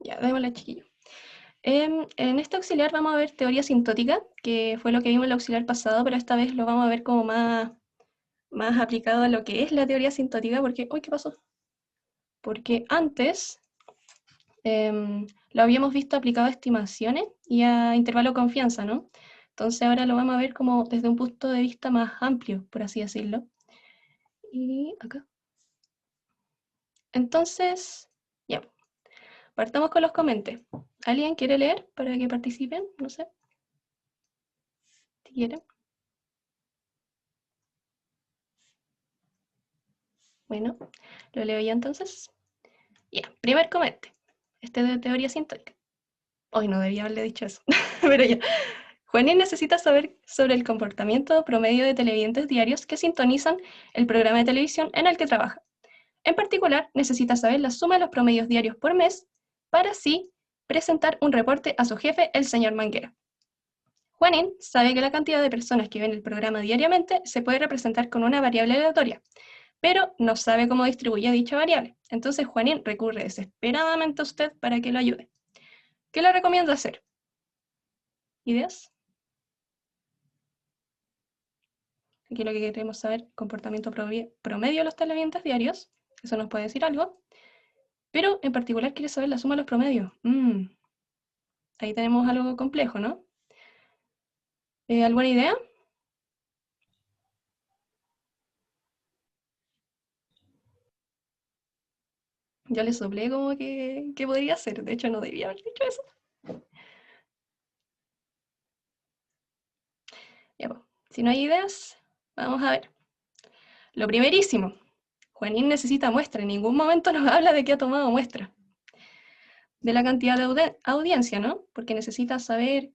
Ya, démosle, chiquillo. En este auxiliar vamos a ver teoría asintótica, que fue lo que vimos en el auxiliar pasado, pero esta vez lo vamos a ver como más aplicado a lo que es la teoría asintótica, porque, uy, ¿qué pasó? Porque antes lo habíamos visto aplicado a estimaciones y a intervalo de confianza, ¿no? Entonces ahora lo vamos a ver como desde un punto de vista más amplio, por así decirlo. Y acá. Entonces, ya, partamos con los comentarios. ¿Alguien quiere leer para que participen? No sé. Si quieren. Bueno, lo leo ya entonces. Ya, primer comentario. Este es de teoría sintótica. Hoy no debía haberle dicho eso, pero ya. Juanín necesita saber sobre el comportamiento promedio de televidentes diarios que sintonizan el programa de televisión en el que trabaja. En particular, necesita saber la suma de los promedios diarios por mes para así presentar un reporte a su jefe, el señor Manguera. Juanín sabe que la cantidad de personas que ven el programa diariamente se puede representar con una variable aleatoria, pero no sabe cómo distribuye dicha variable. Entonces Juanín recurre desesperadamente a usted para que lo ayude. ¿Qué le recomienda hacer? ¿Ideas? Aquí lo que queremos saber, comportamiento promedio de los televidentes diarios, eso nos puede decir algo, pero en particular quiere saber la suma de los promedios. Ahí tenemos algo complejo, ¿no? ¿Alguna idea? Yo le soplé como que podría ser, de hecho no debía haber dicho eso. Ya, pues, si no hay ideas, vamos a ver. Lo primerísimo, Juanín necesita muestra, en ningún momento nos habla de que ha tomado muestra. De la cantidad de audiencia, ¿no? Porque necesita saber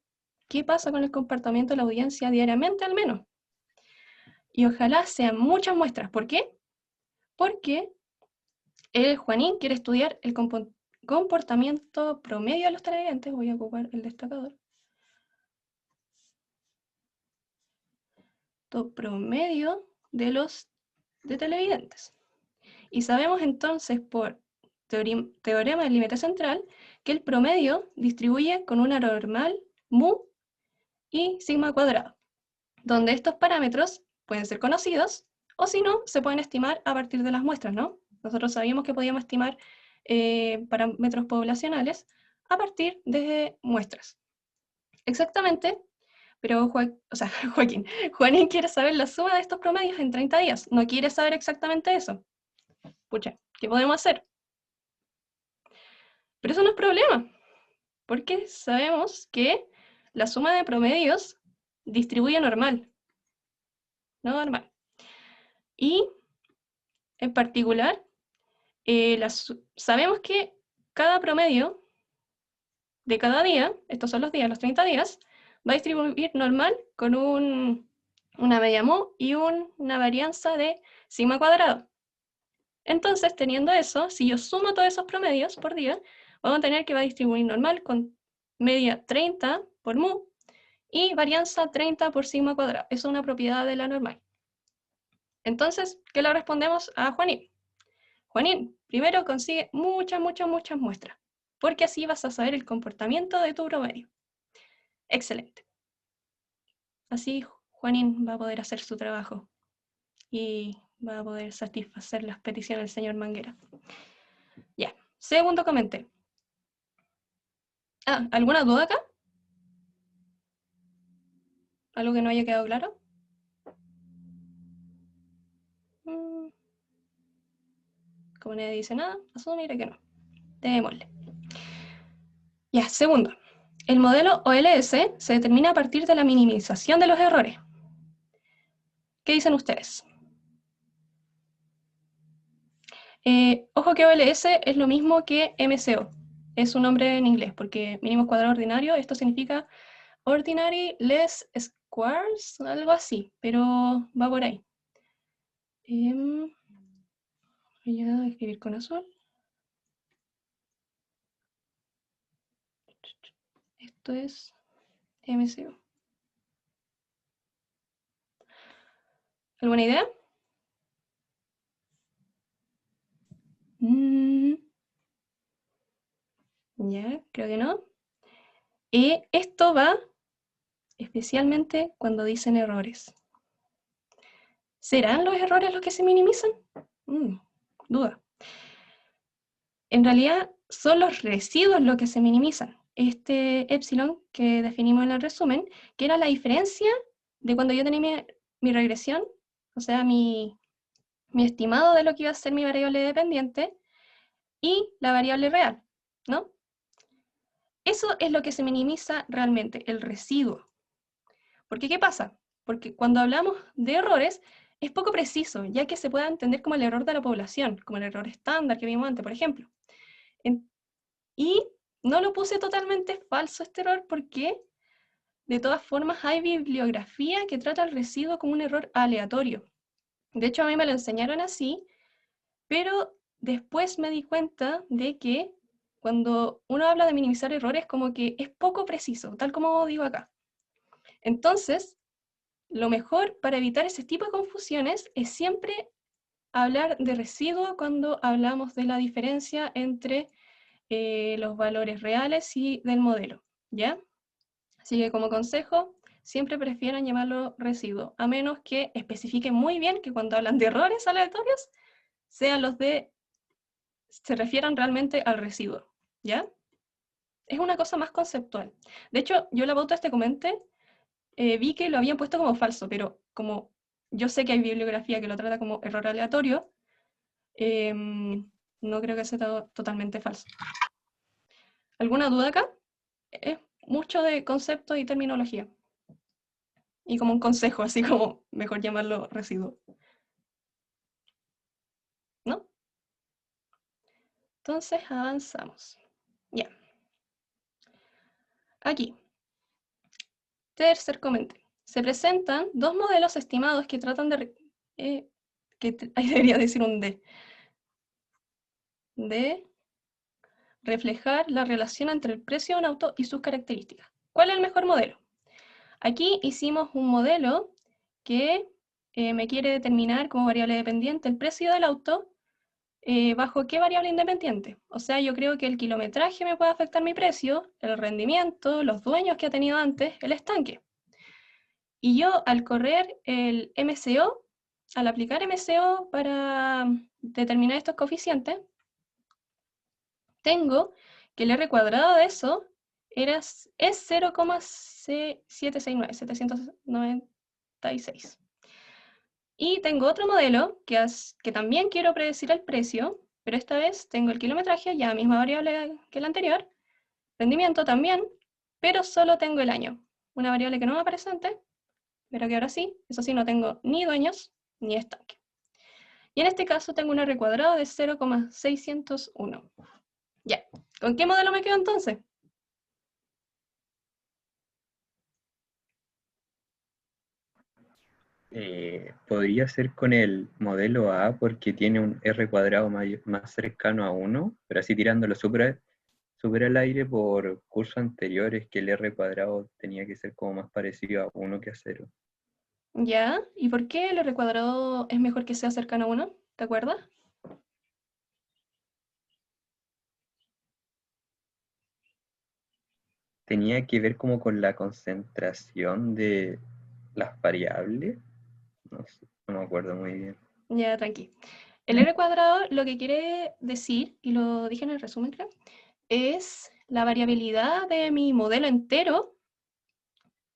qué pasa con el comportamiento de la audiencia diariamente al menos. Y ojalá sean muchas muestras. ¿Por qué? Porque el Juanín quiere estudiar el comportamiento promedio de los televidentes. Voy a ocupar el destacador. Promedio de los televidentes. Y sabemos entonces por teorema del límite central que el promedio distribuye con una normal mu y sigma cuadrado, donde estos parámetros pueden ser conocidos o si no, se pueden estimar a partir de las muestras, ¿no? Nosotros sabíamos que podíamos estimar parámetros poblacionales a partir de muestras. Exactamente, pero Juanín quiere saber la suma de estos promedios en 30 días, no quiere saber exactamente eso. Pucha, ¿qué podemos hacer? Pero eso no es problema, porque sabemos que la suma de promedios distribuye normal, no normal. Y en particular, sabemos que cada promedio de cada día, estos son los días, los 30 días, va a distribuir normal con una media mu y una varianza de sigma cuadrado. Entonces, teniendo eso, si yo sumo todos esos promedios por día, vamos a tener que va a distribuir normal con media 30 por mu y varianza 30 por sigma cuadrado. Eso es una propiedad de la normal. Entonces, ¿qué le respondemos a Juanín? Juanín, primero consigue muchas muestras, porque así vas a saber el comportamiento de tu promedio. Excelente. Así Juanín va a poder hacer su trabajo y va a poder satisfacer las peticiones del señor Manguera. Ya, segundo comentario. ¿Alguna duda acá? ¿Algo que no haya quedado claro? Como nadie dice nada, asumiré que no. Démosle. Ya, segundo. El modelo OLS se determina a partir de la minimización de los errores. ¿Qué dicen ustedes? Ojo que OLS es lo mismo que MCO. Es un nombre en inglés, porque mínimo cuadrado ordinario, esto significa Ordinary Less Squares, algo así, pero va por ahí. Voy a escribir con azul. Esto es MCO. ¿Alguna idea? Ya, creo que no. Y esto va especialmente cuando dicen errores. ¿Serán los errores los que se minimizan? Duda. En realidad son los residuos los que se minimizan. Este epsilon que definimos en el resumen, que era la diferencia de cuando yo tenía mi regresión, o sea, mi estimado de lo que iba a ser mi variable dependiente, y la variable real, ¿no? Eso es lo que se minimiza realmente, el residuo. Porque, ¿qué pasa? Porque cuando hablamos de errores, es poco preciso, ya que se puede entender como el error de la población, como el error estándar que vimos antes, por ejemplo. Y no lo puse totalmente falso este error porque, de todas formas, hay bibliografía que trata el residuo como un error aleatorio. De hecho, a mí me lo enseñaron así, pero después me di cuenta de que cuando uno habla de minimizar errores, como que es poco preciso, tal como digo acá. Entonces, lo mejor para evitar ese tipo de confusiones es siempre hablar de residuo cuando hablamos de la diferencia entre los valores reales y del modelo, ¿ya? Así que como consejo, siempre prefieran llamarlo residuo, a menos que especifiquen muy bien que cuando hablan de errores aleatorios, sean los de, se refieran realmente al residuo, ¿ya? Es una cosa más conceptual. De hecho, yo la pauta de este comente vi que lo habían puesto como falso, pero como yo sé que hay bibliografía que lo trata como error aleatorio, no creo que sea totalmente falso. ¿Alguna duda acá? Es mucho de concepto y terminología. Y como un consejo, así como mejor llamarlo residuo. ¿No? Entonces avanzamos. Ya. Aquí. Tercer comentario. Se presentan dos modelos estimados que tratan de... ahí debería decir un D. De reflejar la relación entre el precio de un auto y sus características. ¿Cuál es el mejor modelo? Aquí hicimos un modelo que me quiere determinar como variable dependiente el precio del auto bajo qué variable independiente. O sea, yo creo que el kilometraje me puede afectar mi precio, el rendimiento, los dueños que ha tenido antes, el estanque. Y yo al correr el MCO, al aplicar MCO para determinar estos coeficientes, tengo que el R cuadrado de eso es 0,796. Y tengo otro modelo que también quiero predecir el precio, pero esta vez tengo el kilometraje, ya misma variable que la anterior, rendimiento también, pero solo tengo el año. Una variable que no me aparece antes, pero que ahora sí, eso sí, no tengo ni dueños ni estanque. Y en este caso tengo un R cuadrado de 0,601. Ya, ¿con qué modelo me quedo entonces? Podría ser con el modelo A porque tiene un R cuadrado más cercano a 1, pero así tirándolo súper al aire por cursos anteriores que el R cuadrado tenía que ser como más parecido a 1 que a 0. Ya, ¿y por qué el R cuadrado es mejor que sea cercano a 1? ¿Te acuerdas? Tenía que ver como con la concentración de las variables, no sé, no me acuerdo muy bien. Ya, tranqui. El R cuadrado lo que quiere decir, y lo dije en el resumen creo, es la variabilidad de mi modelo entero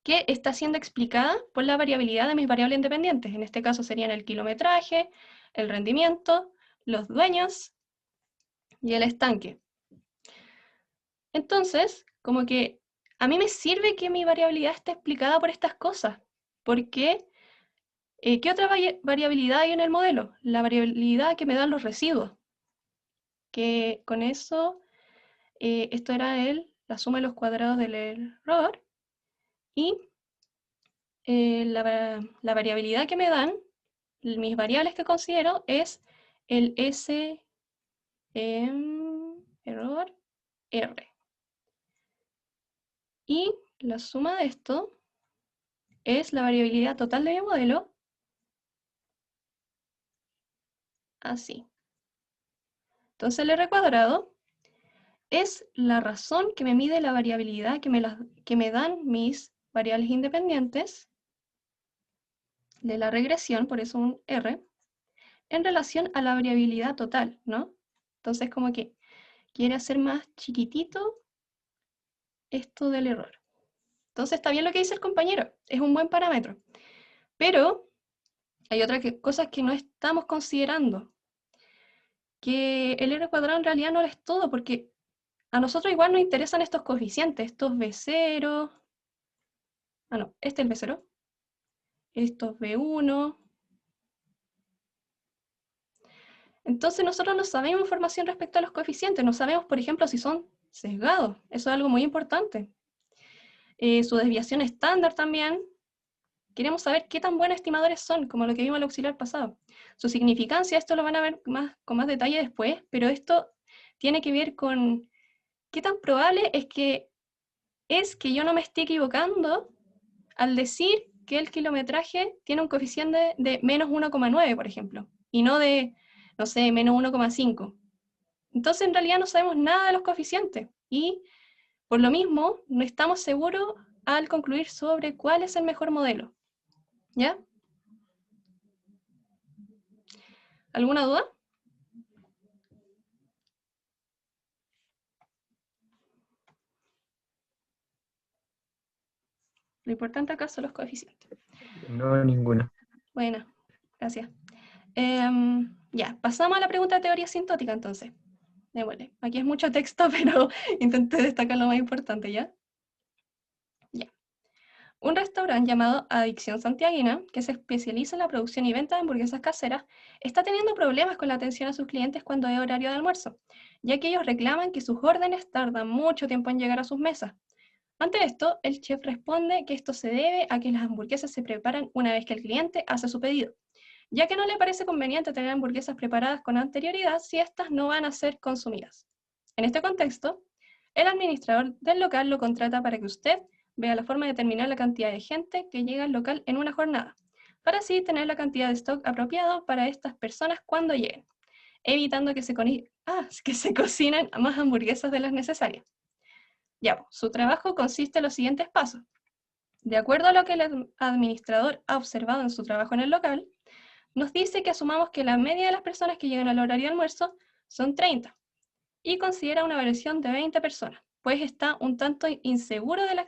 que está siendo explicada por la variabilidad de mis variables independientes. En este caso serían el kilometraje, el rendimiento, los dueños y el estanque. Entonces, como que a mí me sirve que mi variabilidad esté explicada por estas cosas, porque ¿qué otra variabilidad hay en el modelo? La variabilidad que me dan los residuos, que con eso, esto era la suma de los cuadrados del error, y la variabilidad que me dan, mis variables que considero, es el S error R. Y la suma de esto es la variabilidad total de mi modelo, así. Entonces el R cuadrado es la razón que me mide la variabilidad que me dan mis variables independientes de la regresión, por eso un R, en relación a la variabilidad total, ¿no? Entonces como que quiere hacer más chiquitito esto del error. Entonces está bien lo que dice el compañero, es un buen parámetro. Pero hay otras cosas que no estamos considerando. Que el R cuadrado en realidad no lo es todo, porque a nosotros igual nos interesan estos coeficientes, estos B0, no, este es el B0, estos B1. Entonces nosotros no sabemos información respecto a los coeficientes, no sabemos, por ejemplo, si son sesgados, eso es algo muy importante. Su desviación estándar también, queremos saber qué tan buenos estimadores son, como lo que vimos en el auxiliar pasado. Su significancia, esto lo van a ver con más detalle después, pero esto tiene que ver con qué tan probable es que yo no me esté equivocando al decir que el kilometraje tiene un coeficiente de menos 1,9, por ejemplo, y no de, no sé, menos 1,5. Entonces, en realidad no sabemos nada de los coeficientes, y por lo mismo, no estamos seguros al concluir sobre cuál es el mejor modelo. ¿Ya? ¿Alguna duda? Lo importante acá son los coeficientes. No, ninguna. Bueno, gracias. Ya, pasamos a la pregunta de teoría sintótica entonces. Démosle. Aquí es mucho texto, pero intenté destacar lo más importante, ¿ya? Ya. Un restaurante llamado Adicción Santiaguina, que se especializa en la producción y venta de hamburguesas caseras, está teniendo problemas con la atención a sus clientes cuando es horario de almuerzo, ya que ellos reclaman que sus órdenes tardan mucho tiempo en llegar a sus mesas. Ante esto, el chef responde que esto se debe a que las hamburguesas se preparan una vez que el cliente hace su pedido, ya que no le parece conveniente tener hamburguesas preparadas con anterioridad si éstas no van a ser consumidas. En este contexto, el administrador del local lo contrata para que usted vea la forma de determinar la cantidad de gente que llega al local en una jornada, para así tener la cantidad de stock apropiado para estas personas cuando lleguen, evitando que se cocinen más hamburguesas de las necesarias. Ya, su trabajo consiste en los siguientes pasos. De acuerdo a lo que el administrador ha observado en su trabajo en el local, nos dice que asumamos que la media de las personas que llegan al horario de almuerzo son 30 y considera una variación de 20 personas, pues está un tanto inseguro de la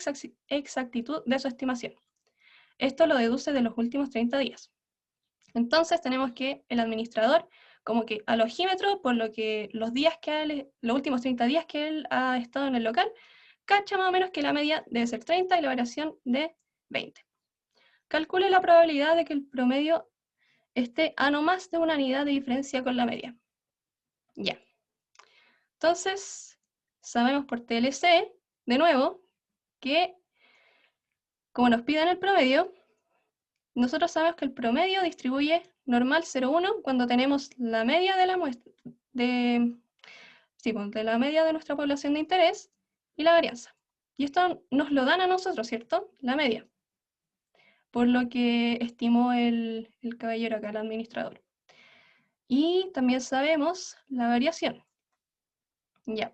exactitud de su estimación. Esto lo deduce de los últimos 30 días. Entonces tenemos que el administrador, como que al ojímetro, por lo que los últimos 30 días que él ha estado en el local, cacha más o menos que la media debe ser 30 y la variación de 20. Calcule la probabilidad de que el promedio esté a no más de una unidad de diferencia con la media. Ya. Entonces, sabemos por TLC, de nuevo, que como nos piden el promedio, nosotros sabemos que el promedio distribuye normal 0,1 cuando tenemos la media de la muestra, de la media de nuestra población de interés y la varianza. Y esto nos lo dan a nosotros, ¿cierto? La media. Por lo que estimó el caballero acá, el administrador. Y también sabemos la variación. Ya.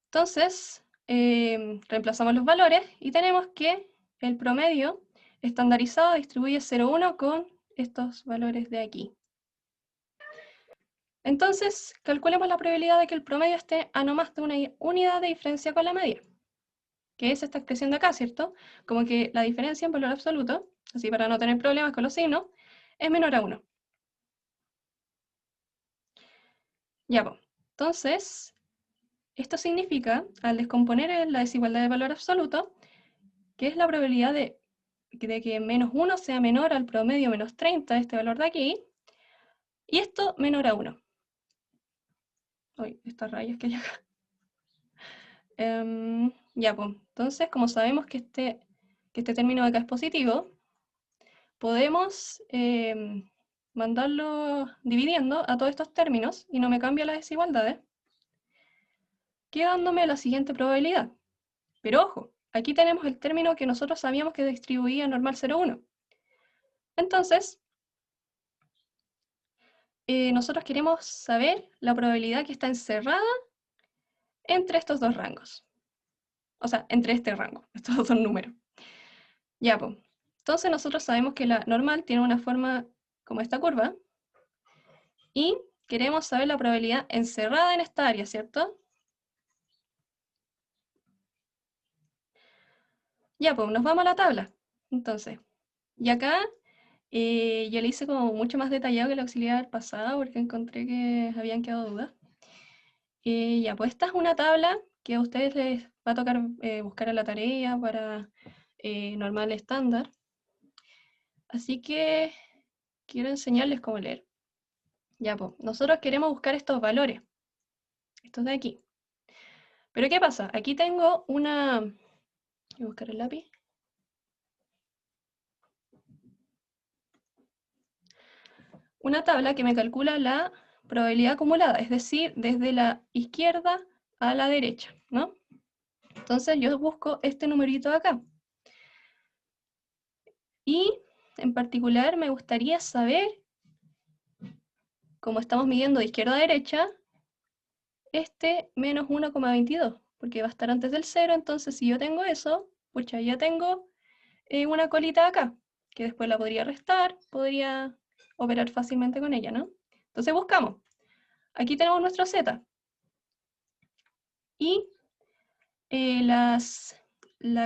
Entonces, reemplazamos los valores y tenemos que el promedio estandarizado distribuye 0,1 con estos valores de aquí. Entonces, calculemos la probabilidad de que el promedio esté a no más de una unidad de diferencia con la media, que es esta expresión de acá, ¿cierto? Como que la diferencia en valor absoluto, así para no tener problemas con los signos, es menor a 1. Ya, pues. Entonces, esto significa, al descomponer la desigualdad de valor absoluto, que es la probabilidad de que menos 1 sea menor al promedio menos 30, este valor de aquí, y esto menor a 1. Uy, estas rayas que hay acá. Ya, pues, entonces, como sabemos que este término de acá es positivo, podemos mandarlo dividiendo a todos estos términos y no me cambia las desigualdades, quedándome la siguiente probabilidad. Pero ojo, aquí tenemos el término que nosotros sabíamos que distribuía normal 0,1. Entonces, nosotros queremos saber la probabilidad que está encerrada entre estos dos rangos. O sea, entre este rango, estos dos números. Ya, pues. Entonces nosotros sabemos que la normal tiene una forma como esta curva, y queremos saber la probabilidad encerrada en esta área, ¿cierto? Ya, pues nos vamos a la tabla. Entonces, y acá yo le hice como mucho más detallado que el auxiliar pasado porque encontré que habían quedado dudas. Ya, pues esta es una tabla que a ustedes les va a tocar buscar en la tarea para normal estándar. Así que quiero enseñarles cómo leer. Ya, pues, nosotros queremos buscar estos valores. Estos de aquí. Pero ¿qué pasa? Aquí tengo una... Voy a buscar el lápiz. Una tabla que me calcula la probabilidad acumulada, es decir, desde la izquierda a la derecha, ¿no? Entonces yo busco este numerito de acá. Y en particular me gustaría saber, como estamos midiendo de izquierda a derecha, este menos 1,22, porque va a estar antes del 0, entonces si yo tengo eso, pucha, ya tengo una colita acá, que después la podría restar, podría operar fácilmente con ella, ¿no? Entonces buscamos. Aquí tenemos nuestro z. Y la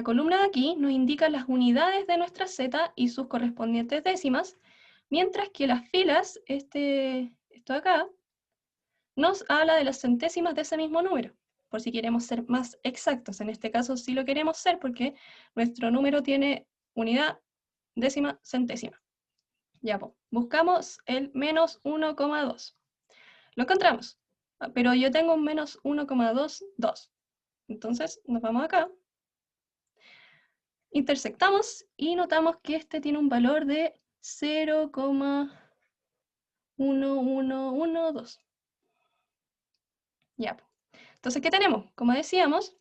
columna de aquí nos indica las unidades de nuestra z y sus correspondientes décimas, mientras que las filas, esto de acá, nos habla de las centésimas de ese mismo número, por si queremos ser más exactos. En este caso sí lo queremos ser porque nuestro número tiene unidad, décima, centésima. Ya, pues, buscamos el menos 1,2. Lo encontramos, pero yo tengo un menos 1,22. Entonces nos vamos acá, intersectamos y notamos que este tiene un valor de 0,1112. Ya, pues. Entonces, ¿qué tenemos? Como decíamos,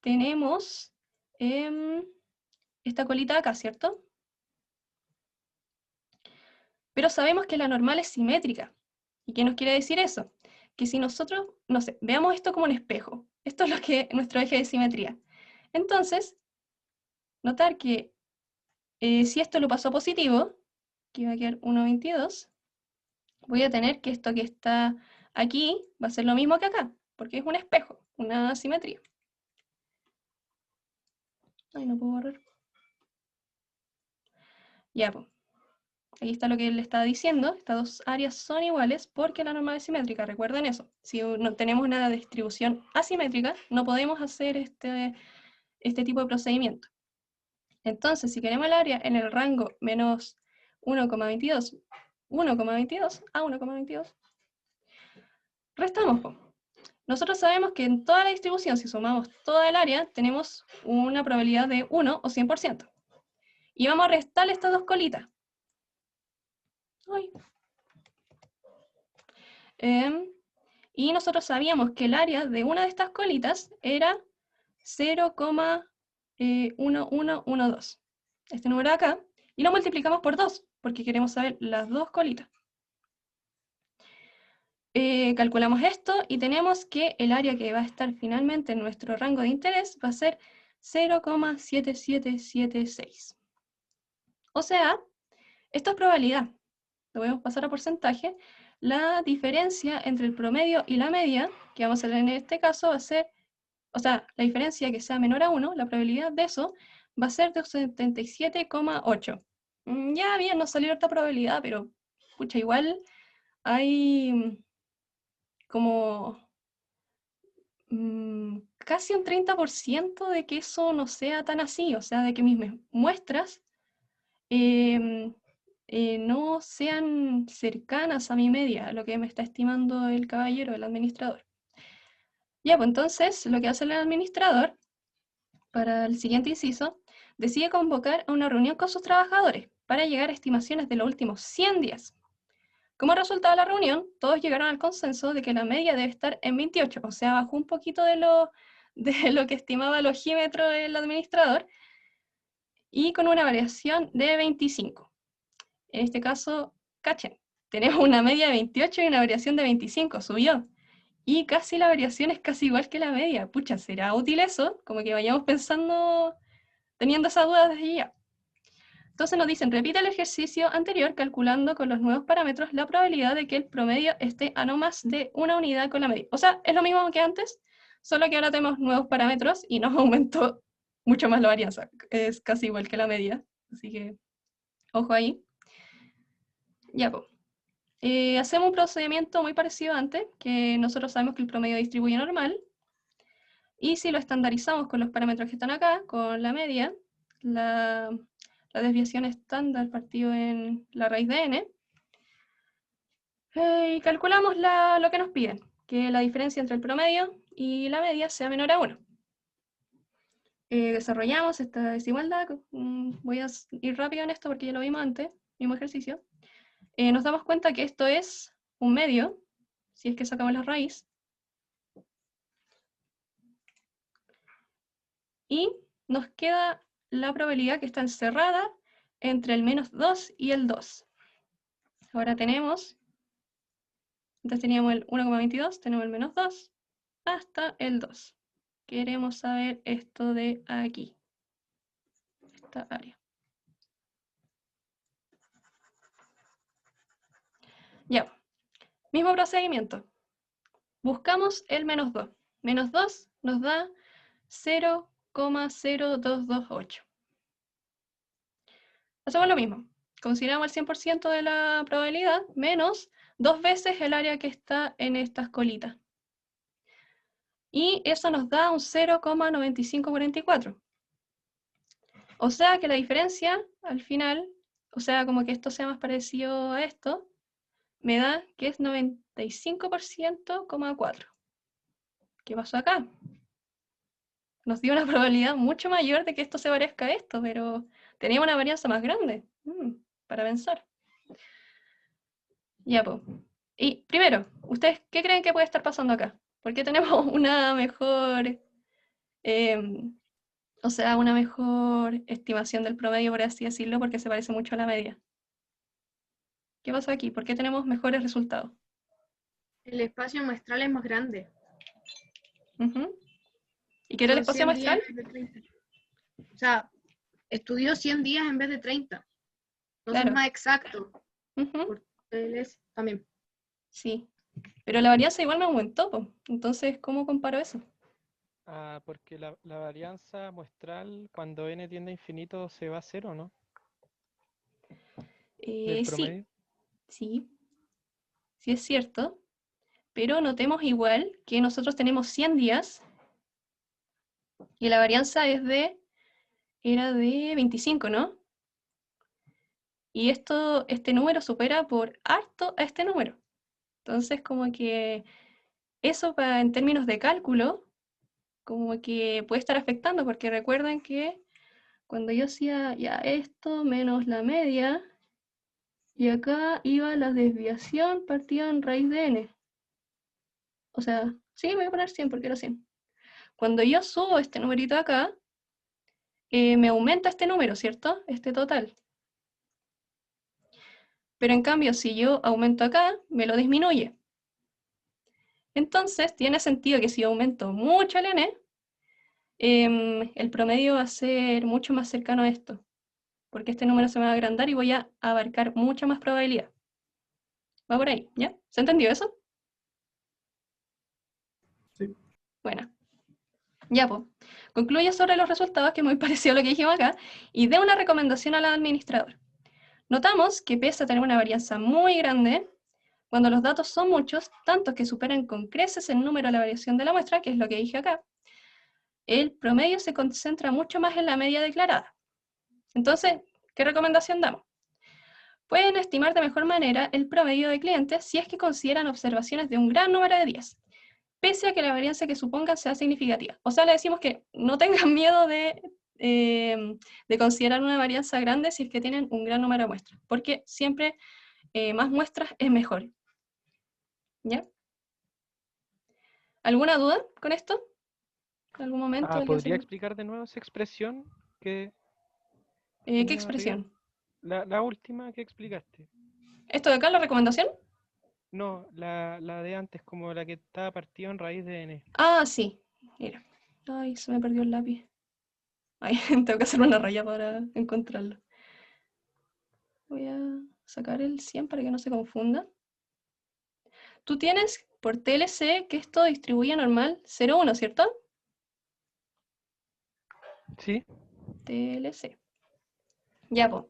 tenemos esta colita acá, ¿cierto? Pero sabemos que la normal es simétrica. ¿Y qué nos quiere decir eso? Que si nosotros, no sé, veamos esto como un espejo. Esto es lo que nuestro eje de simetría. Entonces, notar que si esto lo paso a positivo, que va a quedar 1,22, voy a tener que esto que está aquí va a ser lo mismo que acá, porque es un espejo, una simetría. Ay, no puedo borrar. Ya, pues. Ahí está lo que él estaba diciendo. Estas dos áreas son iguales porque la normal es simétrica. Recuerden eso. Si no tenemos una distribución asimétrica, no podemos hacer este tipo de procedimiento. Entonces, si queremos el área en el rango menos 1,22, 1,22 a 1,22, restamos. Nosotros sabemos que en toda la distribución, si sumamos toda el área, tenemos una probabilidad de 1 o 100%. Y vamos a restar estas dos colitas. Ay. Y nosotros sabíamos que el área de una de estas colitas era 0,1112. Este número de acá. Y lo multiplicamos por 2, porque queremos saber las dos colitas. Calculamos esto y tenemos que el área que va a estar finalmente en nuestro rango de interés va a ser 0,7776. O sea, esto es probabilidad. Lo podemos pasar a porcentaje. La diferencia entre el promedio y la media, que vamos a ver en este caso, va a ser, o sea, la diferencia que sea menor a 1, la probabilidad de eso, va a ser de 77,8. Ya bien, nos salió esta probabilidad, pero pucha, igual hay como casi un 30% de que eso no sea tan así, o sea, de que mis muestras no sean cercanas a mi media, lo que me está estimando el caballero, el administrador. Ya, pues entonces lo que hace el administrador para el siguiente inciso, decide convocar a una reunión con sus trabajadores para llegar a estimaciones de los últimos 100 días. Como resultado de la reunión, todos llegaron al consenso de que la media debe estar en 28, o sea, bajó un poquito de lo que estimaba el ojímetro del administrador, y con una variación de 25. En este caso, cachen, tenemos una media de 28 y una variación de 25, subió. y casi la variación es casi igual que la media. Pucha, ¿será útil eso? Como que vayamos pensando, teniendo esa duda desde ya. Entonces nos dicen, repite el ejercicio anterior calculando con los nuevos parámetros la probabilidad de que el promedio esté a no más de una unidad con la media. O sea, es lo mismo que antes, solo que ahora tenemos nuevos parámetros y nos aumentó mucho más la varianza. Es casi igual que la media, así que ojo ahí. Ya, pues. Hacemos un procedimiento muy parecido a antes, que nosotros sabemos que el promedio distribuye normal, y si lo estandarizamos con los parámetros que están acá, con la media, la desviación estándar partido en la raíz de n, y calculamos lo que nos piden, que la diferencia entre el promedio y la media sea menor a 1. Desarrollamos esta desigualdad, voy a ir rápido en esto porque ya lo vimos antes, mismo ejercicio. Nos damos cuenta que esto es un medio, si es que sacamos la raíz, y nos queda la probabilidad que está encerrada entre el menos 2 y el 2. Ahora tenemos, antes teníamos el 1,22, tenemos el menos 2, hasta el 2. Queremos saber esto de aquí, esta área. Ya, mismo procedimiento. Buscamos el menos 2. Menos 2 nos da 0,0228. Hacemos lo mismo. Consideramos el 100% de la probabilidad menos 2 veces el área que está en estas colitas. Y eso nos da un 0,9544. O sea que la diferencia al final, o sea, como que esto sea más parecido a esto, me da que es 95,4%. ¿Qué pasó acá? Nos dio una probabilidad mucho mayor de que esto se parezca a esto, pero tenía una varianza más grande. Para pensar. Ya, pues. Y primero, ¿ustedes qué creen que puede estar pasando acá? ¿Por qué tenemos una mejor, o sea, una mejor estimación del promedio, por así decirlo, porque se parece mucho a la media? ¿Qué pasó aquí? ¿Por qué tenemos mejores resultados? El espacio muestral es más grande. Ujú. ¿Y qué era el Son espacio 100 días muestral? en vez de 30. O sea, estudió 100 días en vez de 30. Entonces es Claro. más exacto. Ujú. Por es también. Sí. Pero la varianza igual me aumentó, po. Entonces, ¿cómo comparo eso? Ah, porque la varianza muestral cuando n tiende a infinito se va a cero, ¿no? Del Sí, promedio. sí, sí es cierto. Pero notemos igual que nosotros tenemos 100 días y la varianza era de 25, ¿no? Y este número supera por harto a este número. Entonces, como que eso en términos de cálculo, como que puede estar afectando, porque recuerden que cuando yo hacía ya esto menos la media, y acá iba la desviación partida en raíz de n. O sea, sí, voy a poner 100 porque era 100. Cuando yo subo este numerito acá, me aumenta este número, ¿cierto? Este total. Pero en cambio, si yo aumento acá, me lo disminuye. Entonces, tiene sentido que si yo aumento mucho el n, el promedio va a ser mucho más cercano a esto, porque este número se me va a agrandar y voy a abarcar mucha más probabilidad. Va por ahí, ¿ya? ¿Se entendió eso? Sí. Bueno, ya pues. Concluye sobre los resultados, que es muy parecido a lo que dijimos acá, y dé una recomendación al administrador. Notamos que pese a tener una varianza muy grande, cuando los datos son muchos, tantos que superan con creces el número de la variación de la muestra, que es lo que dije acá, el promedio se concentra mucho más en la media declarada. Entonces, ¿qué recomendación damos? Pueden estimar de mejor manera el promedio de clientes si es que consideran observaciones de un gran número de días, pese a que la varianza que supongan sea significativa. O sea, le decimos que no tengan miedo de considerar una varianza grande si es que tienen un gran número de muestras, porque siempre más muestras es mejor. ¿Ya? ¿Alguna duda con esto? ¿En algún momento alguien ¿Podría explicar de nuevo esa expresión que ¿Qué tenía arriba? expresión? La última que explicaste. ¿Esto de acá, la recomendación? No, la de antes, como la que estaba partida en raíz de n. Ah, sí. Mira. Ay, se me perdió el lápiz. Ay, tengo que hacer una raya para encontrarlo. Voy a sacar el 100 para que no se confunda. Tú tienes por TLC que esto distribuye normal 0,1, ¿cierto? ¿Sí? TLC. Ya, pues.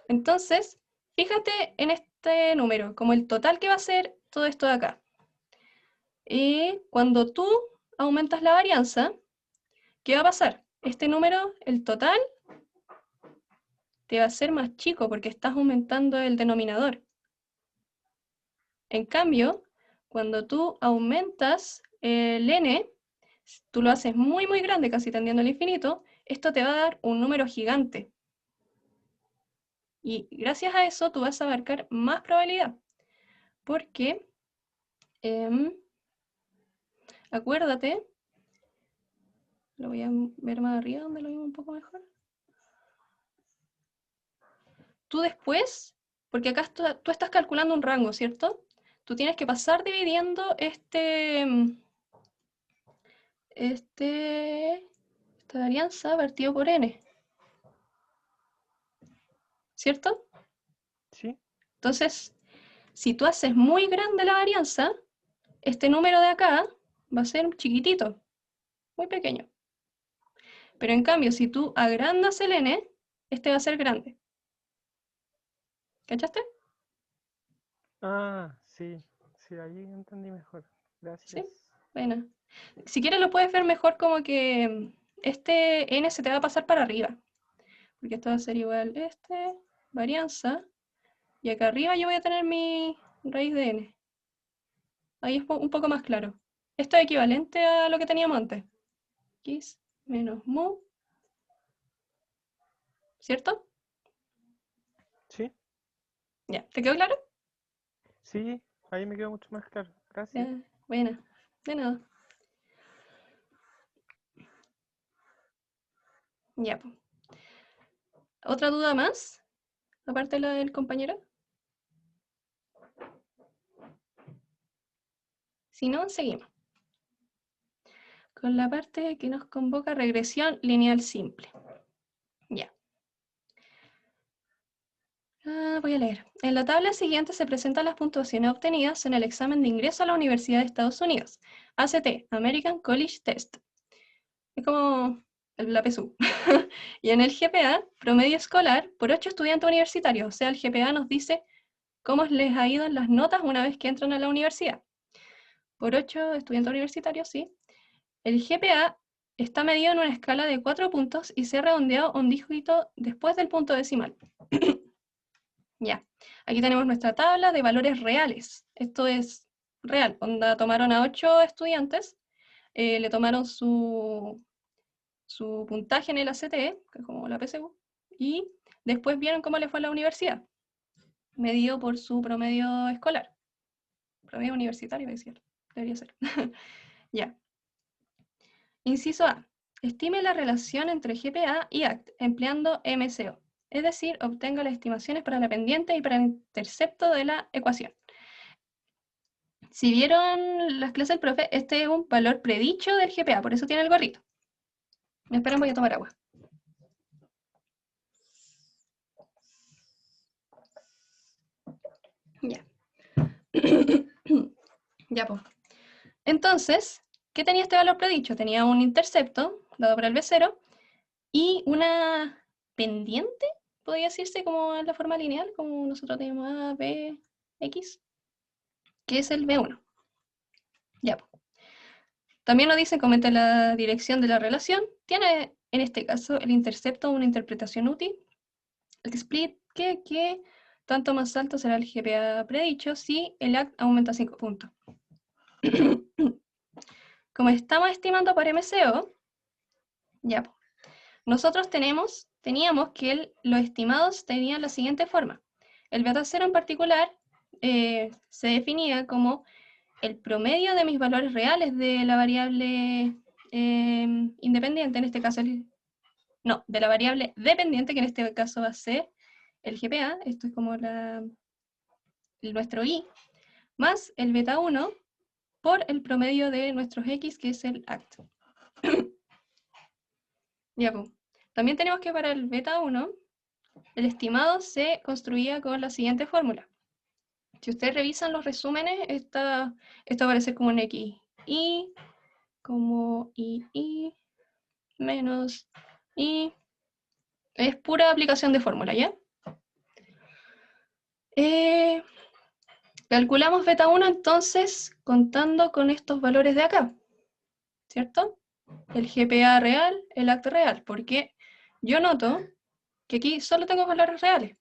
Entonces, fíjate en este número, como el total que va a ser todo esto de acá. Y cuando tú aumentas la varianza, ¿qué va a pasar? Este número, el total, te va a ser más chico porque estás aumentando el denominador. En cambio, cuando tú aumentas el n, tú lo haces muy, muy grande, casi tendiendo al infinito, esto te va a dar un número gigante. Y gracias a eso tú vas a abarcar más probabilidad. Porque, acuérdate, lo voy a ver más arriba donde lo vimos un poco mejor. Tú después, porque acá tú estás calculando un rango, ¿cierto? Tú tienes que pasar dividiendo esta varianza partido por n, ¿cierto? ¿Sí? Entonces, si tú haces muy grande la varianza, este número de acá va a ser chiquitito, muy pequeño. Pero en cambio, si tú agrandas el n, este va a ser grande. ¿Cachaste? Ah, sí. Sí, ahí entendí mejor. Sí, Gracias. bueno. Si quieres lo puedes ver mejor como que este n se te va a pasar para arriba. Porque esto va a ser igual varianza. Y acá arriba yo voy a tener mi raíz de n. Ahí es un poco más claro. Esto es equivalente a lo que teníamos antes. X menos mu. ¿Cierto? ¿Sí? Ya, ¿te quedó claro? Sí, ahí me quedó mucho más claro. Gracias. Ya, buena. De nada. Ya, pues. ¿Otra duda más? Aparte de la del compañero. Si no, seguimos. Con la parte que nos convoca regresión lineal simple. Ya. Voy a leer. En la tabla siguiente se presentan las puntuaciones obtenidas en el examen de ingreso a la Universidad de Estados Unidos. ACT, American College Test. Es como la PSU. Y en el GPA, promedio escolar, por 8 estudiantes universitarios. O sea, el GPA nos dice cómo les ha ido en las notas una vez que entran a la universidad. Por 8 estudiantes universitarios, sí. El GPA está medido en una escala de 4 puntos y se ha redondeado un dígito después del punto decimal. Ya, aquí tenemos nuestra tabla de valores reales. Esto es real. Onda, tomaron a 8 estudiantes, le tomaron su puntaje en el ACT, que es como la PSU, y después vieron cómo le fue a la universidad, medido por su promedio escolar. Promedio universitario, debería ser. Ya. Inciso A. Estime la relación entre GPA y ACT empleando MCO. Es decir, obtenga las estimaciones para la pendiente y para el intercepto de la ecuación. Si vieron las clases del profe, este es un valor predicho del GPA, por eso tiene el gorrito. Me esperen, voy a tomar agua. Ya. Ya, pues. Entonces, ¿qué tenía este valor predicho? Tenía un intercepto, dado por el B0, y una pendiente, podría decirse como en la forma lineal, como nosotros tenemos A, B, X, que es el B1. Ya, pues. También nos dicen, comenta la dirección de la relación. Tiene, en este caso, el intercepto una interpretación útil. Explique que tanto más alto será el GPA predicho si el ACT aumenta 5 puntos. Como estamos estimando por MCO, ya, nosotros teníamos que los estimados tenían la siguiente forma. El beta 0 en particular se definía como el promedio de mis valores reales de la variable independiente, en este caso, de la variable dependiente, que en este caso va a ser el GPA, esto es como nuestro I, más el beta 1 por el promedio de nuestros X, que es el ACT. Ya, pues. También tenemos que para el beta 1, el estimado se construía con la siguiente fórmula. Si ustedes revisan los resúmenes, esto va a ser como un X, Y, como I menos I. Es pura aplicación de fórmula, ¿ya? Calculamos beta 1 entonces contando con estos valores de acá, ¿cierto? El GPA real, el ACT real, porque yo noto que aquí solo tengo valores reales.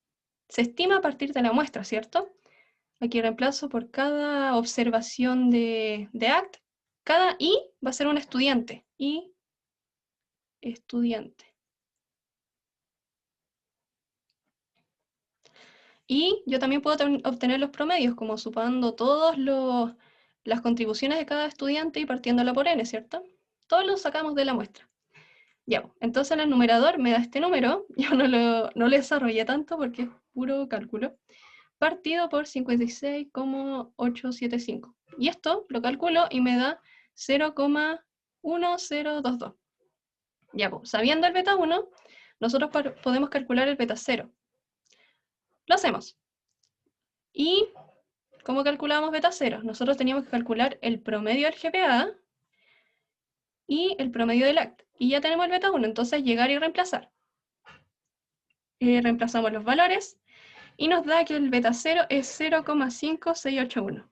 Se estima a partir de la muestra, ¿cierto? Aquí reemplazo por cada observación de ACT, cada I va a ser un estudiante, I estudiante. Y yo también puedo obtener los promedios, como sumando todas las contribuciones de cada estudiante y partiéndola por n, ¿cierto? Todos los sacamos de la muestra. Ya, entonces en el numerador me da este número, yo no lo desarrollé tanto porque es puro cálculo, partido por 56,875. Y esto lo calculo y me da 0,1022. Ya, pues, sabiendo el beta 1, nosotros podemos calcular el beta 0. Lo hacemos. ¿Y cómo calculamos beta 0? Nosotros teníamos que calcular el promedio del GPA y el promedio del ACT. Y ya tenemos el beta 1, entonces llegar y reemplazar. Reemplazamos los valores y nos da que el beta 0 es 0,5681.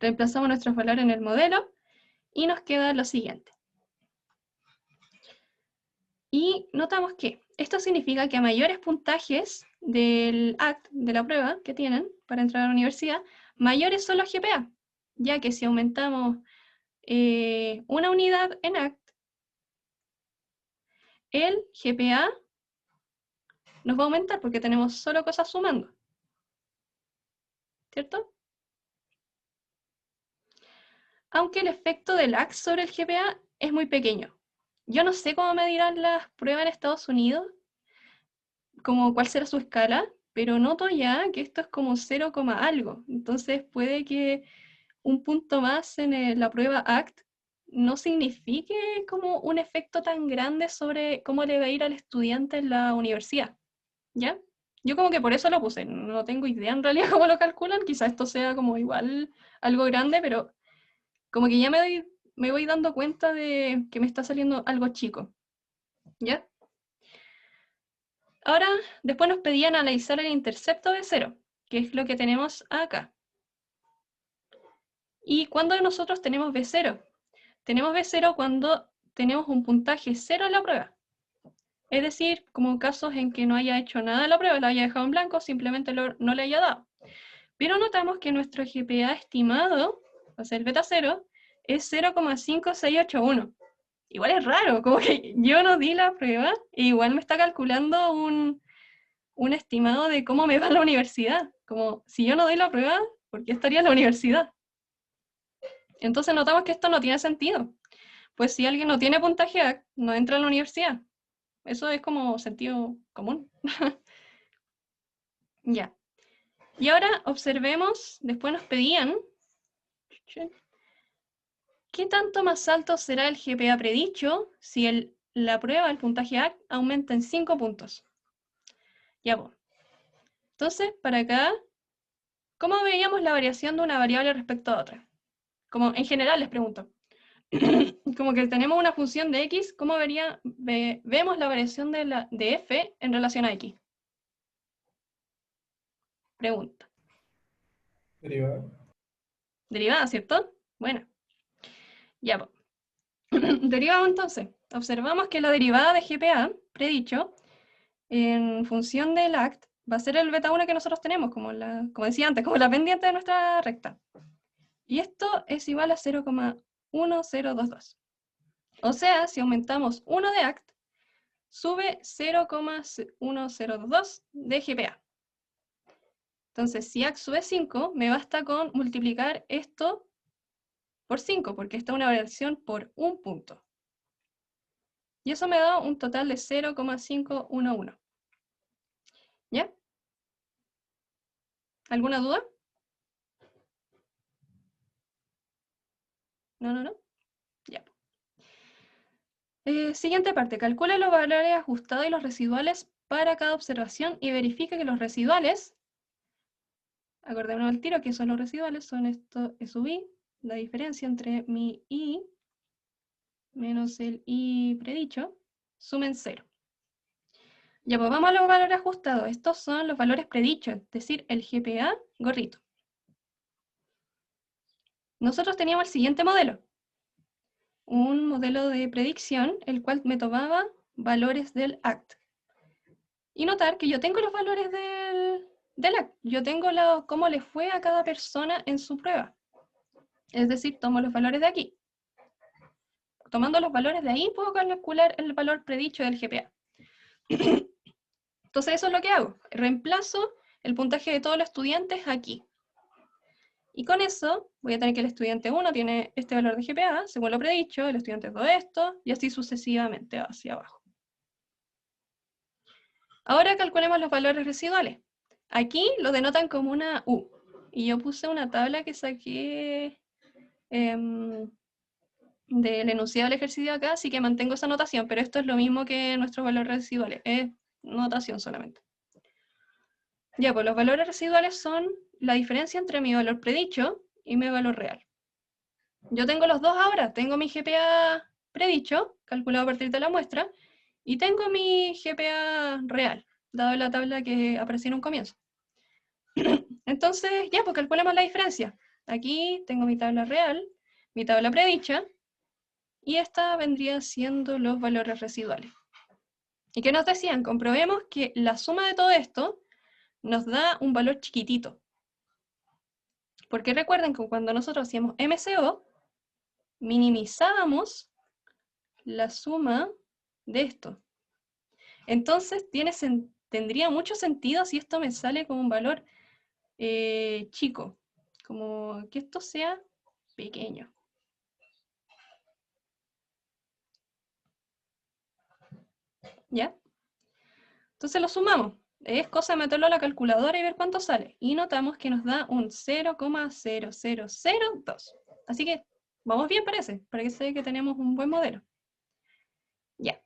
Reemplazamos nuestros valores en el modelo y nos queda lo siguiente. Y notamos que esto significa que a mayores puntajes del ACT, de la prueba que tienen para entrar a la universidad, mayores son los GPA, ya que si aumentamos una unidad en ACT, el GPA nos va a aumentar porque tenemos solo cosas sumando. ¿Cierto? Aunque el efecto del ACT sobre el GPA es muy pequeño. Yo no sé cómo medirán las pruebas en Estados Unidos, como cuál será su escala, pero noto ya que esto es como 0, algo. Entonces puede que un punto más en la prueba ACT no signifique como un efecto tan grande sobre cómo le va a ir al estudiante en la universidad. ¿Ya? Yo como que por eso lo puse, no tengo idea en realidad cómo lo calculan, quizás esto sea como igual algo grande, pero como que ya me voy dando cuenta de que me está saliendo algo chico. ¿Ya? Ahora, después nos pedían analizar el intercepto de 0, que es lo que tenemos acá. ¿Y cuándo nosotros tenemos B0? Tenemos B0 cuando tenemos un puntaje 0 en la prueba. Es decir, como casos en que no haya hecho nada en la prueba, la haya dejado en blanco, simplemente no le haya dado. Pero notamos que nuestro GPA estimado, o sea, el beta 0, es 0,5681. Igual es raro, como que yo no di la prueba e igual me está calculando un estimado de cómo me va en la universidad. Como, si yo no doy la prueba, ¿por qué estaría en la universidad? Entonces notamos que esto no tiene sentido. Pues si alguien no tiene puntaje ACT, no entra en la universidad. Eso es como sentido común. Ya. Y ahora observemos, después nos pedían, ¿qué tanto más alto será el GPA predicho si la prueba, el puntaje ACT, aumenta en 5 puntos? Ya, pues. Entonces, para acá, ¿cómo veíamos la variación de una variable respecto a otra? Como en general les pregunto. Como que tenemos una función de x, ¿cómo vemos la variación de f en relación a x? Pregunta. Derivada. Derivada, ¿cierto? Bueno. Ya, pues. Derivamos entonces. Observamos que la derivada de GPA, predicho, en función del ACT, va a ser el beta 1 que nosotros tenemos, como decía antes, como la pendiente de nuestra recta. Y esto es igual a 0,1022. O sea, si aumentamos 1 de ACT, sube 0,1022 de GPA. Entonces, si ACT sube 5, me basta con multiplicar esto por 5, porque esta es una variación por un punto. Y eso me da un total de 0,511. ¿Ya? ¿Alguna duda? No. Ya. Siguiente parte. Calcula los valores ajustados y los residuales para cada observación y verifica que los residuales, acordémonos al tiro que son los residuales, son esto E sub I, la diferencia entre mi I menos el I predicho, sumen 0. Ya, pues vamos a los valores ajustados. Estos son los valores predichos, es decir, el GPA gorrito. Nosotros teníamos el siguiente modelo. Un modelo de predicción, el cual me tomaba valores del ACT. Y notar que yo tengo los valores del ACT. Yo tengo cómo le fue a cada persona en su prueba. Es decir, tomo los valores de aquí. Tomando los valores de ahí, puedo calcular el valor predicho del GPA. Entonces eso es lo que hago. Reemplazo el puntaje de todos los estudiantes aquí. Y con eso voy a tener que el estudiante 1 tiene este valor de GPA, según lo predicho, el estudiante 2 esto, y así sucesivamente hacia abajo. Ahora calculemos los valores residuales. Aquí lo denotan como una U. Y yo puse una tabla que saqué del enunciado del ejercicio acá, así que mantengo esa notación, pero esto es lo mismo que nuestros valores residuales, es notación solamente. Ya, pues los valores residuales son la diferencia entre mi valor predicho y mi valor real. Yo tengo los dos ahora, tengo mi GPA predicho, calculado a partir de la muestra, y tengo mi GPA real, dado la tabla que apareció en un comienzo. Entonces, ya, pues calculamos la diferencia. Aquí tengo mi tabla real, mi tabla predicha, y esta vendría siendo los valores residuales. ¿Y qué nos decían? Comprobemos que la suma de todo esto nos da un valor chiquitito. Porque recuerden que cuando nosotros hacíamos MCO, minimizábamos la suma de esto. Entonces tendría mucho sentido si esto me sale como un valor chico, como que esto sea pequeño. ¿Ya? Entonces lo sumamos. Es cosa de meterlo a la calculadora y ver cuánto sale. Y notamos que nos da un 0,0002. Así que vamos bien, parece que se ve que tenemos un buen modelo. Ya.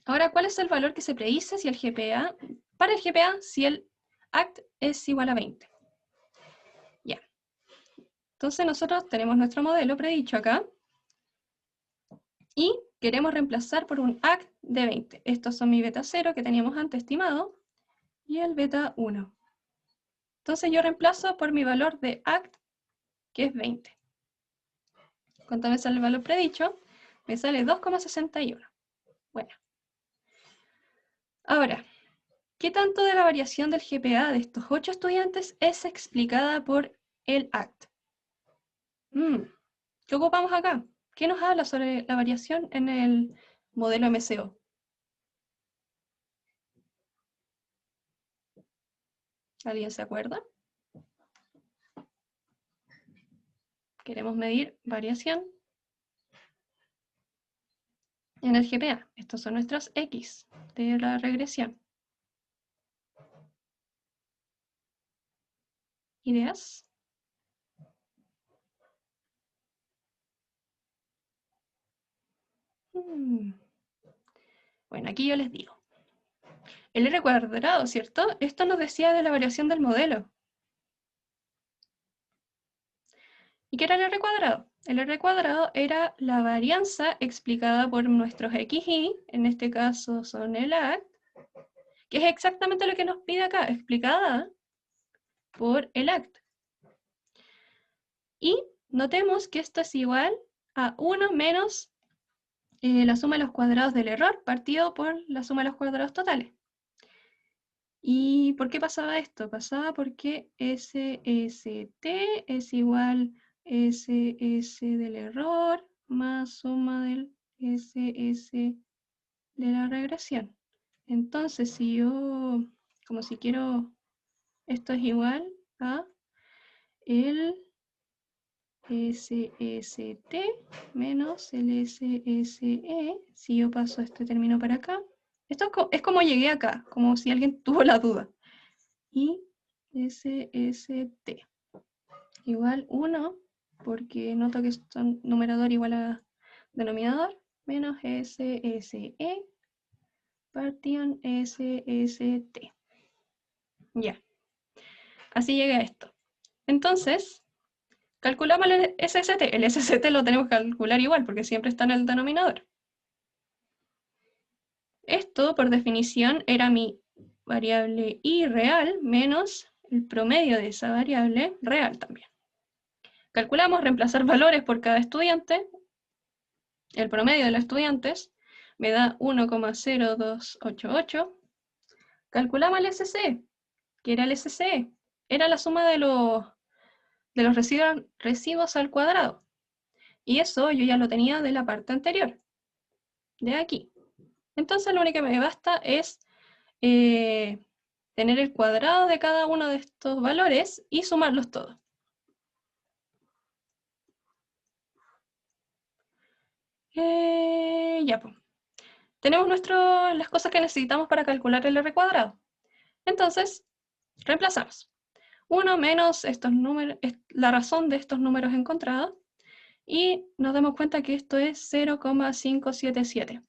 Ahora, ¿cuál es el valor que se predice si el GPA, para el GPA, si el ACT es igual a 20? Ya. Entonces nosotros tenemos nuestro modelo predicho acá. Y queremos reemplazar por un ACT de 20. Estos son mi beta 0 que teníamos antes estimado. Y el beta 1. Entonces yo reemplazo por mi valor de ACT, que es 20. ¿Cuánto me sale el valor predicho? Me sale 2,61. Bueno. Ahora, ¿qué tanto de la variación del GPA de estos 8 estudiantes es explicada por el ACT? ¿Qué ocupamos acá? ¿Qué nos habla sobre la variación en el modelo MCO? ¿Alguien se acuerda? Queremos medir variación en el GPA. Estos son nuestros X de la regresión. ¿Ideas? Bueno, aquí yo les digo. El R cuadrado, ¿cierto? Esto nos decía de la variación del modelo. ¿Y qué era el R cuadrado? El R cuadrado era la varianza explicada por nuestros XY, en este caso son el ACT, que es exactamente lo que nos pide acá, explicada por el ACT. Y notemos que esto es igual a 1 menos la suma de los cuadrados del error partido por la suma de los cuadrados totales. ¿Y por qué pasaba esto? Pasaba porque SST es igual SS del error más suma del SS de la regresión. Entonces, si yo, como si quiero, esto es igual a el SST menos el SSE, si yo paso este término para acá. Esto es como llegué acá, como si alguien tuvo la duda. Y SST igual 1 porque noto que son numerador igual a denominador, menos SSE partición SST. Ya. Así llega a esto. Entonces, calculamos el SST. El SST lo tenemos que calcular igual, porque siempre está en el denominador. Esto, por definición, era mi variable I real menos el promedio de esa variable real también. Calculamos reemplazar valores por cada estudiante. El promedio de los estudiantes me da 1,0288. Calculamos el SC, que era el SCE. Era la suma de los residuos al cuadrado. Y eso yo ya lo tenía de la parte anterior, de aquí. Entonces lo único que me basta es tener el cuadrado de cada uno de estos valores y sumarlos todos. Ya, pues. Tenemos las cosas que necesitamos para calcular el R cuadrado. Entonces, reemplazamos. 1 menos estos números, la razón de estos números encontrados, y nos damos cuenta que esto es 0,577.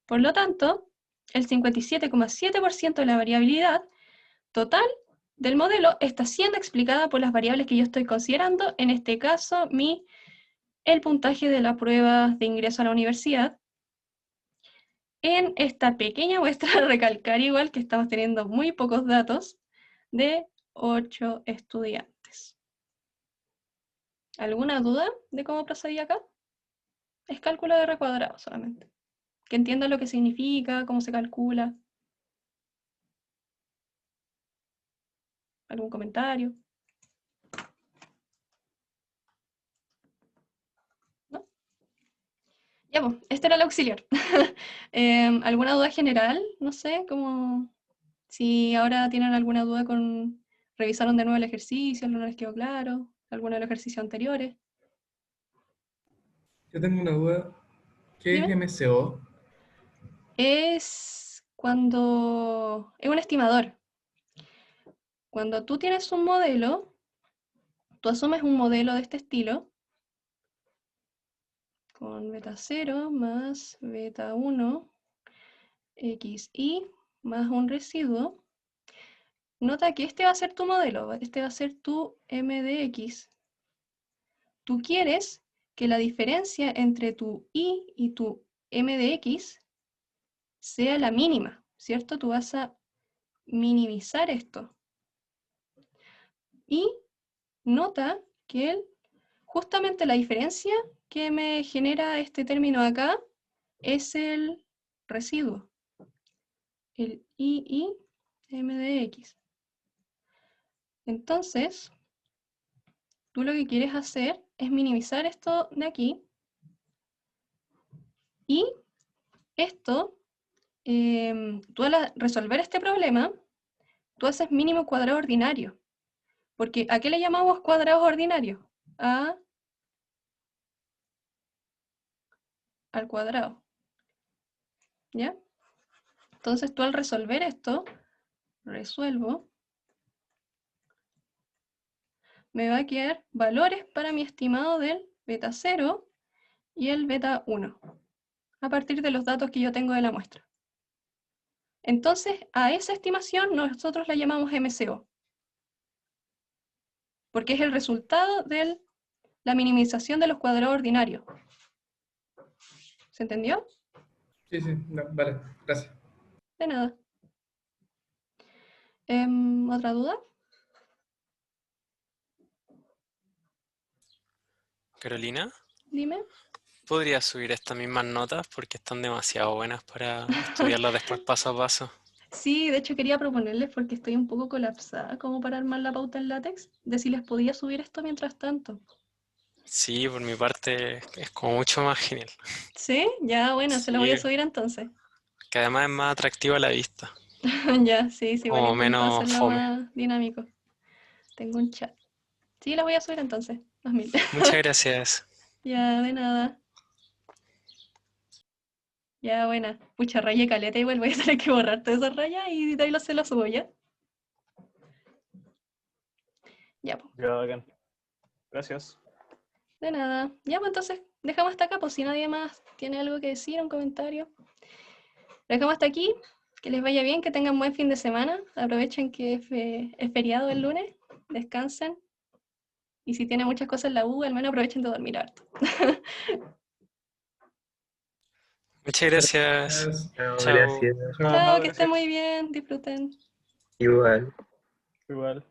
Por lo tanto, el 57,7% de la variabilidad total del modelo está siendo explicada por las variables que yo estoy considerando, en este caso, el puntaje de la prueba de ingreso a la universidad. En esta pequeña muestra, recalcar igual que estamos teniendo muy pocos datos de 8 estudiantes. ¿Alguna duda de cómo procedí acá? Es cálculo de R cuadrado solamente. Que entienda lo que significa, cómo se calcula. ¿Algún comentario? ¿No? Ya, pues, este era el auxiliar. ¿Alguna duda general? No sé, como si ahora tienen alguna duda con... ¿Revisaron de nuevo el ejercicio? ¿No les quedó claro? ¿Alguno de los ejercicios anteriores? Yo tengo una duda. ¿Qué es Dime. MCO? Es cuando... Es un estimador. Cuando tú tienes un modelo, tú asumes un modelo de este estilo, con beta 0 más beta 1, xi más un residuo. Nota que este va a ser tu modelo, este va a ser tu m de x. Tú quieres que la diferencia entre tu i y tu m de x sea la mínima, ¿cierto? Tú vas a minimizar esto. Y nota que justamente la diferencia que me genera este término acá es el residuo, el i m de x. Entonces, tú lo que quieres hacer es minimizar esto de aquí, y esto, tú al resolver este problema, tú haces mínimo cuadrado ordinario. Porque ¿a qué le llamamos cuadrados ordinarios? Al cuadrado. ¿Ya? Entonces tú al resolver esto, resuelvo, me va a quedar valores para mi estimado del beta 0 y el beta 1, a partir de los datos que yo tengo de la muestra. Entonces, a esa estimación nosotros la llamamos MCO, porque es el resultado de la minimización de los cuadrados ordinarios. ¿Se entendió? Sí, sí, no, vale, gracias. De nada. ¿Otra duda? Carolina, Dime. ¿podrías subir estas mismas notas? Porque están demasiado buenas para estudiarlas después paso a paso. Sí, de hecho quería proponerles, porque estoy un poco colapsada como para armar la pauta en látex, de si les podía subir esto mientras tanto. Sí, por mi parte es como mucho más genial. ¿Sí? Ya, bueno, se lo voy a Sí, subir entonces. que además es más atractivo a la vista, Ya, sí, igual como intento menos hacerlo fome. más dinámico. Tengo un chat. Sí, la voy a subir entonces, 2000. Muchas gracias. Ya, de nada. Ya, buena. Pucha, raya caleta, igual voy a tener que borrar todas esas rayas y de ahí se lo subo, ¿ya? Ya, pues. Ya, bacán. Gracias. De nada. Ya, pues entonces dejamos hasta acá, pues si nadie más tiene algo que decir, un comentario. Lo dejamos hasta aquí. Que les vaya bien, que tengan buen fin de semana. Aprovechen que es feriado el lunes. Descansen. Y si tienen muchas cosas en la U, al menos aprovechen de dormir harto. Muchas gracias. No, Chao. gracias. Chao, que estén Gracias. muy bien. Disfruten. Igual. Igual.